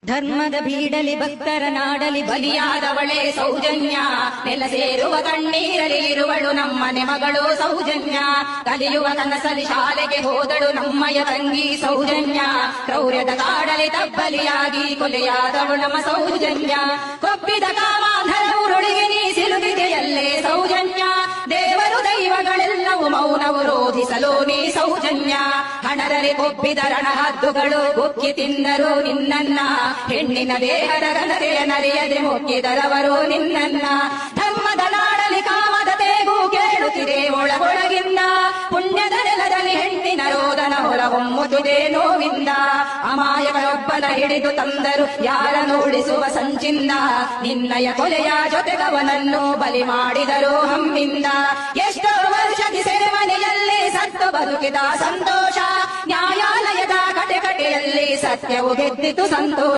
ಧರ್ಮದ ಬೀಡಲಿ ಭಕ್ತರ ನಾಡಲಿ ಬಲಿಯಾದವಳೇ ಸೌಜನ್ಯ, ನೆಲ ಸೇರುವ ಕಣ್ಣೀರಲಿ ಇರುವಳು ನಮ್ಮನೆ ಮಗಳು ಸೌಜನ್ಯ. ಕಲಿಯುವ ಕನಸಲಿ ಶಾಲೆಗೆ ಹೋದಳು ನಮ್ಮಯ ತಂಗಿ ಸೌಜನ್ಯ. ಕ್ರೌರ್ಯದ ಕಾಡಲಿ ತಬ್ಬಲಿಯಾಗಿ ಕೊಲೆಯಾದವಳು ನಮ್ಮ ಸೌಜನ್ಯ. ಕೊಬ್ಬಿದ ಕಾಮಾಂಧರ ಉರುಳಿಗೆ ನೀ ಸಿಲುಕಿದೆಯಲ್ಲೇ ಸೌಜನ್ಯ. ದೇವರು ದೈವಗಳೆಲ್ಲವೂ ಮೌನವು ರೋಧಿಸಲು ನೀ ಸೌಜನ್ಯ. ಹಣರಲ್ಲಿ ಕೊಬ್ಬಿದ ರಣಹದ್ದುಗಳು ಬುಕ್ಕಿ ತಿಂದರು ನಿನ್ನನ್ನ. ಹೆಣ್ಣಿನ ದೇಹದ ಘನತೆಯ ನರಿಯದೆ ಮುಕ್ಕಿದರವರು ನಿನ್ನನ್ನ. ಧರ್ಮದ ನಾಡಲಿ ಕಾಮದ ತೇಗು ಕೇಳುತ್ತಿದೆ ಒಳಗೊಳಗಿಂದ. ಪುಣ್ಯದ ನೆಲದಲ್ಲಿ ಹೆಣ್ಣಿನ ರೋದನ ಹೊರಹೊಮ್ಮುತ್ತಿದೆ ನೋವಿಂದ. ಅಮಾಯಕರೊಬ್ಬನ ಹಿಡಿದು ತಂದರು ಯಾರನ್ನು ಉಳಿಸುವ ಸಂಚಿಂದ. ನಿನ್ನಯ ಕೊಲೆಯ ಜೊತೆಗವನನ್ನು ಬಲಿ ಮಾಡಿದರು ಹಮ್ಮಿಂದ. ಎಷ್ಟೋ ವರ್ಷದ ಸೆರೆಮನೆಯಲ್ಲಿ ಸತ್ತು ಬದುಕಿದ ಸಂತೋಷ. ನ್ಯಾಯಾಲಯದ ಕಟೆಕಟೆಯಲ್ಲಿ ಸತ್ಯವು ಗೆದ್ದಿತು ಸಂತೋಷ.